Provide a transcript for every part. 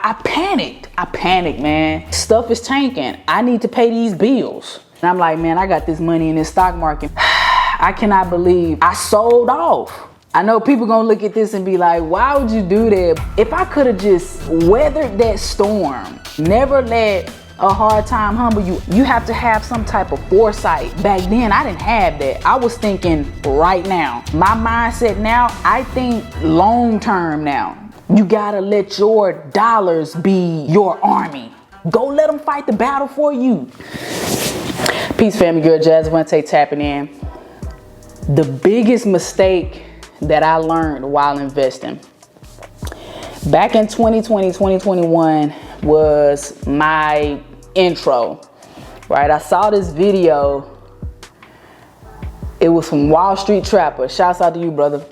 I panicked, man. Stuff is tanking. I need to pay these bills. And I'm like, man, I got this money in this stock market. I cannot believe I sold off. I know people gonna look at this and be like, why would you do that? If I could have just weathered that storm, never let a hard time humble you, you have to have some type of foresight. Back then, I didn't have that. I was thinking right now. My mindset now, I think long term now. You gotta let your dollars be your army. Go let them fight the battle for you. Peace, family. Girl Jazz Avantí tapping in. The biggest mistake that I learned while investing back in 2020, 2021 was my intro, right? I saw this video. It was from Wall Street Trapper. Shouts out to you, brother.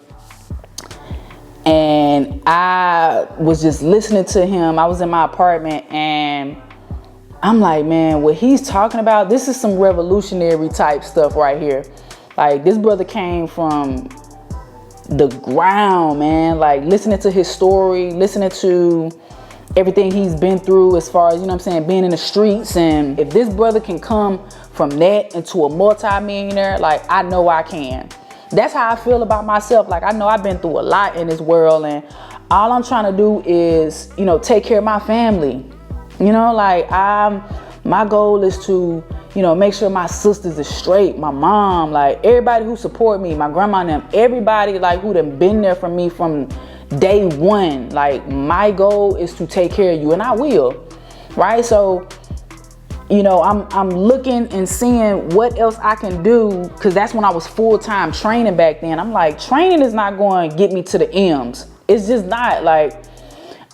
And I was just listening to him. I was in my apartment and I'm like, man, what he's talking about, this is some revolutionary type stuff right here. Like, this brother came from the ground, man. Like, listening to his story, listening to everything he's been through as far as, you know what I'm saying, being in the streets. And if this brother can come from that into a multi-millionaire, like, I know I can. That's how I feel about myself. Like, I know I've been through a lot in this world, and all I'm trying to do is, you know, take care of my family. You know, like, my goal is to, you know, make sure my sisters is straight, my mom, like everybody who support me, my grandma and them, everybody like who done been there for me from day one. Like, my goal is to take care of you, and I will, right? So, you know, I'm looking and seeing what else I can do, because that's when I was full-time training back then. I'm like, training is not going to get me to the M's. It's just not. Like,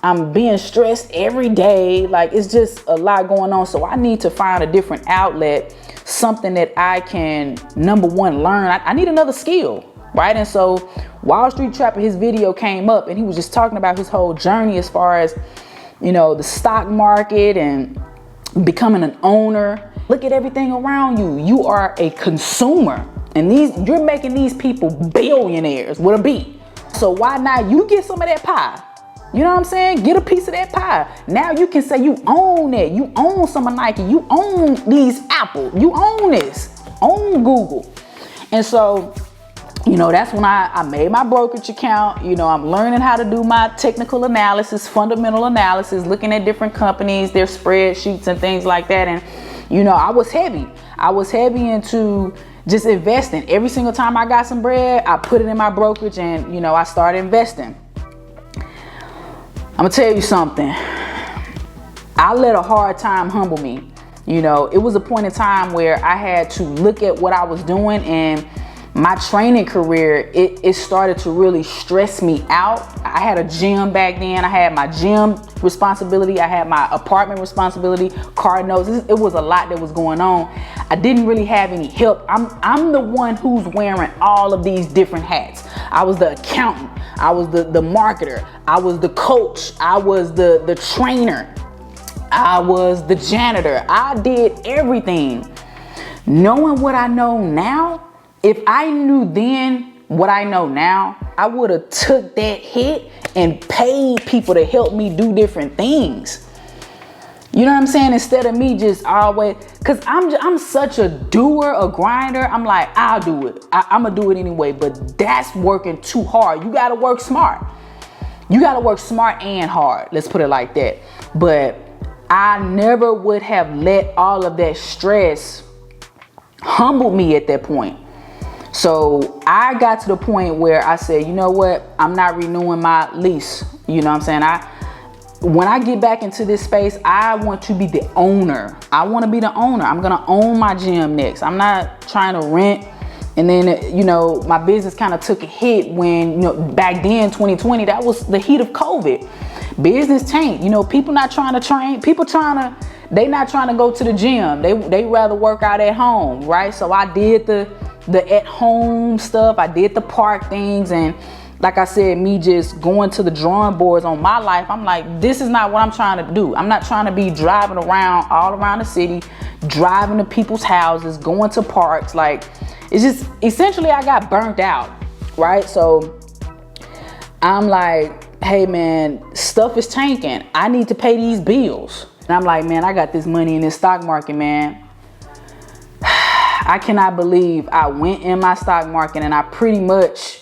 I'm being stressed every day. Like, it's just a lot going on. So I need to find a different outlet, something that I can, number one, learn. I need another skill, right? And so Wall Street Trapper, his video came up and he was just talking about his whole journey as far as, you know, the stock market and becoming an owner. Look at everything around you. You are a consumer, and you're making these people billionaires with a B. So why not you get some of that pie? You know what I'm saying? Get a piece of that pie. Now you can say you own it. You own some of Nike. You own these Apple. You own this. Own Google. And so, you know, that's when I made my brokerage account. You know, I'm learning how to do my technical analysis, fundamental analysis, looking at different companies, their spreadsheets and things like that. And, you know, I was heavy. I was heavy into just investing. Every single time I got some bread, I put it in my brokerage and, you know, I started investing. I'm gonna tell you something. I let a hard time humble me. You know, it was a point in time where I had to look at what I was doing, and my training career, it started to really stress me out. I had a gym back then. I had my gym responsibility. I had my apartment responsibility, car notes. It was a lot that was going on. I didn't really have any help. I'm the one who's wearing all of these different hats. I was the accountant. I was the marketer. I was the coach. I was the trainer. I was the janitor. I did everything. Knowing what I know now, if I knew then what I know now, I would have took that hit and paid people to help me do different things. You know what I'm saying? Instead of me just always, because I'm such a doer, a grinder. I'm like, I'll do it. I'm going to do it anyway. But that's working too hard. You got to work smart. You got to work smart and hard. Let's put it like that. But I never would have let all of that stress humble me at that point. So I got to the point where I said, you know what? I'm not renewing my lease. You know what I'm saying? When I get back into this space, I want to be the owner. I want to be the owner. I'm going to own my gym next. I'm not trying to rent. And then, you know, my business kind of took a hit when, you know, back then, 2020, that was the heat of COVID. Business tanked. You know, people not trying to train. They not trying to go to the gym. They rather work out at home, right? So I did the at home stuff. I did the park things. And like I said, me just going to the drawing boards on my life, I'm like, this is not what I'm trying to do. I'm not trying to be driving around all around the city, driving to people's houses, going to parks. Like, it's just, essentially I got burnt out, right? So I'm like, hey man, stuff is tanking. I need to pay these bills. And I'm like, man, I got this money in this stock market, man. I cannot believe I went in my stock market and I pretty much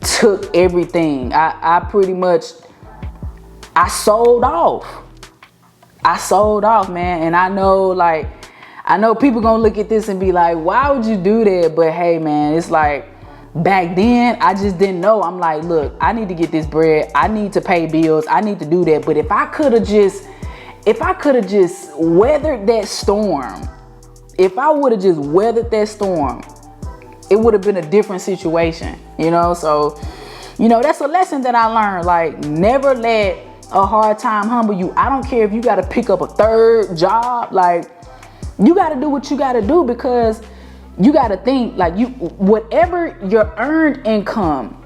took everything. I sold off. I sold off, man. And I know people gonna look at this and be like, why would you do that? But hey, man, it's like, back then, I just didn't know. I'm like, look, I need to get this bread. I need to pay bills. I need to do that. But if I could have just weathered that storm, if I would have just weathered that storm, it would have been a different situation, you know? So, you know, that's a lesson that I learned. Like, never let a hard time humble you. I don't care if you got to pick up a third job. Like, you got to do what you got to do, because you got to think, like, whatever your earned income,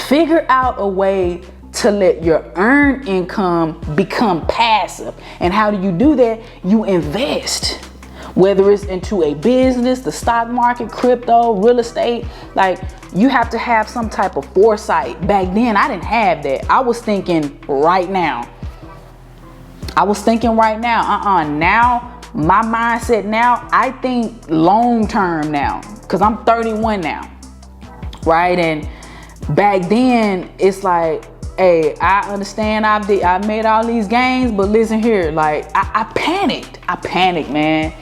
figure out a way to let your earned income become passive. And how do you do that? You invest, whether it's into a business, the stock market, crypto, real estate. Like, you have to have some type of foresight. Back then, I didn't have that. I was thinking right now. Now, my mindset now, I think long term now, because I'm 31 now, right? And back then, it's like, hey, I understand I made all these gains, but listen here, like, I panicked. I panicked, man.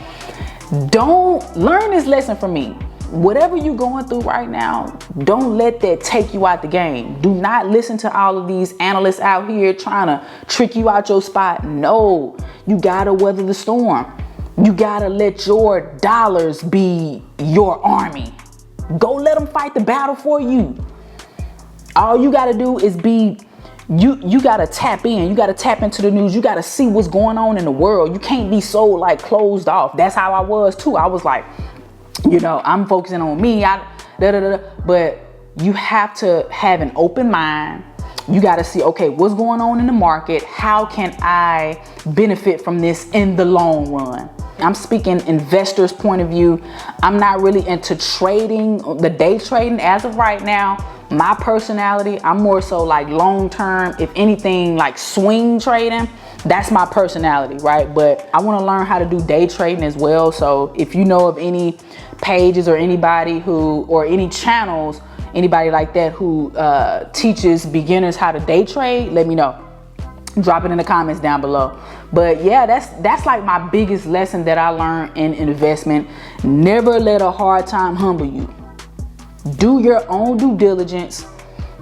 Don't learn this lesson from me. Whatever you're going through right now, don't let that take you out the game. Do not listen to all of these analysts out here trying to trick you out your spot. No, you gotta weather the storm. You gotta let your dollars be your army. Go let them fight the battle for you. All you gotta do is you gotta tap in. You gotta tap into the news. You gotta see what's going on in the world. You can't be so like closed off. That's how I was too. I was like, you know, I'm focusing on me. But you have to have an open mind. You got to see, okay, what's going on in the market? How can I benefit from this in the long run? I'm speaking investors' point of view. I'm not really into trading, the day trading as of right now. My personality, I'm more so like long term, if anything, like swing trading. That's my personality, right? But I want to learn how to do day trading as well. So if you know of any pages or anybody or any channels, anybody like that who teaches beginners how to day trade, let me know. Drop it in the comments down below. But yeah, that's like my biggest lesson that I learned in investment. Never let a hard time humble you. Do your own due diligence.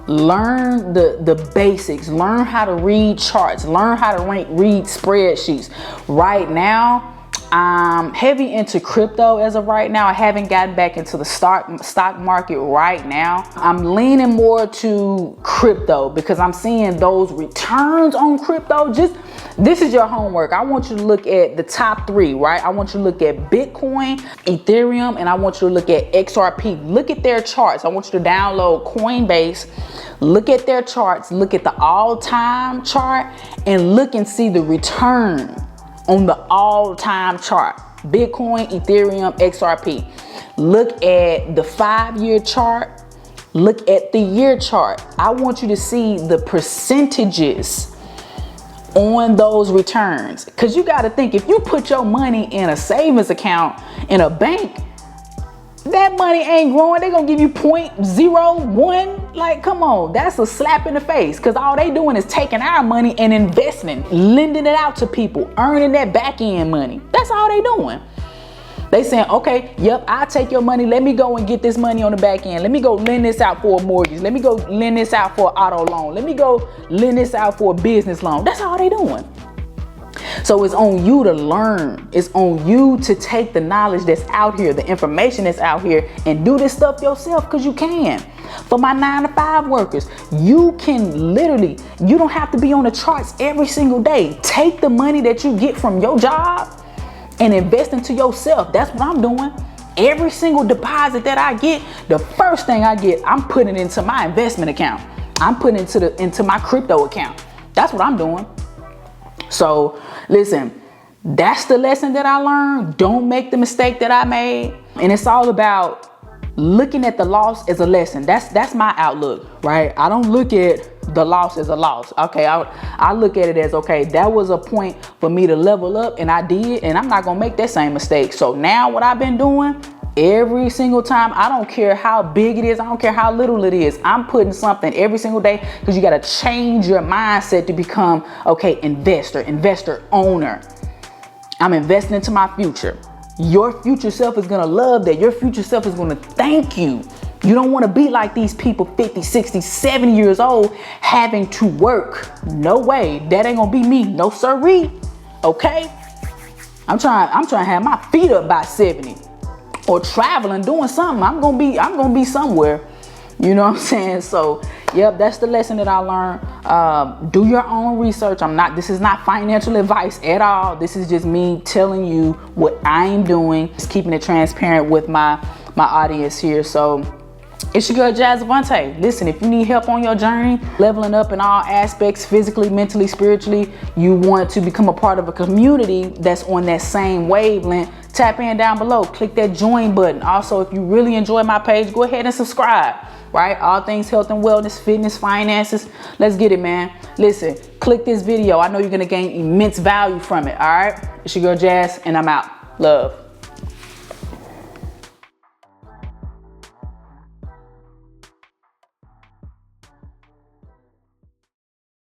Learn the basics. Learn how to read charts. Learn how to read spreadsheets. Right now, I'm heavy into crypto as of right now. I haven't gotten back into the stock market right now. I'm leaning more to crypto because I'm seeing those returns on crypto. This is your homework. I want you to look at the top 3, right? I want you to look at Bitcoin, Ethereum, and I want you to look at XRP. Look at their charts. I want you to download Coinbase. Look at their charts. Look at the all-time chart and look and see the return on the all-time chart. Bitcoin, Ethereum, XRP. Look at the 5-year chart. Look at the year chart. I want you to see the percentages on those returns. Because you got to think, if you put your money in a savings account in a bank, that money ain't growing. They're going to give you 0.01. Like, come on, that's a slap in the face, because all they doing is taking our money and investing, lending it out to people, earning that back end money. That's all they doing. They saying, okay, yep, I'll take your money. Let me go and get this money on the back end. Let me go lend this out for a mortgage. Let me go lend this out for an auto loan. Let me go lend this out for a business loan. That's all they doing. So it's on you to learn. It's on you to take the knowledge that's out here, the information that's out here, and do this stuff yourself, because you can. For my 9-to-5 workers, you can literally, you don't have to be on the charts every single day. Take the money that you get from your job and invest into yourself. That's what I'm doing. Every single deposit that I get, the first thing I get, I'm putting it into my investment account. I'm putting it into my crypto account. That's what I'm doing. So listen, that's the lesson that I learned. Don't make the mistake that I made. And it's all about looking at the loss as a lesson. That's my outlook, right? I don't look at the loss as a loss. Okay, I look at it as, okay, that was a point for me to level up, and I did, and I'm not gonna make that same mistake. So now what I've been doing every single time, I don't care how big it is, I don't care how little it is, I'm putting something every single day, because you got to change your mindset to become, okay, investor owner. I'm investing into my future. Your future self is gonna love that. Your future self is gonna thank you. You don't want to be like these people 50, 60, 70 years old having to work. No way. That ain't gonna be me. No sirree. Okay? I'm trying to have my feet up by 70. Or traveling, doing something. I'm gonna be somewhere. You know what I'm saying? So, yep, that's the lesson that I learned. Do your own research. This is not financial advice at all. This is just me telling you what I'm doing. Just keeping it transparent with my audience here. So, it's your girl Jazz Avantí. Listen, if you need help on your journey, leveling up in all aspects, physically, mentally, spiritually, you want to become a part of a community that's on that same wavelength, tap in down below, click that join button. Also, if you really enjoy my page, go ahead and subscribe, right? All things health and wellness, fitness, finances. Let's get it, man. Listen, click this video. I know you're going to gain immense value from it, all right? It's your girl Jazz, and I'm out. Love.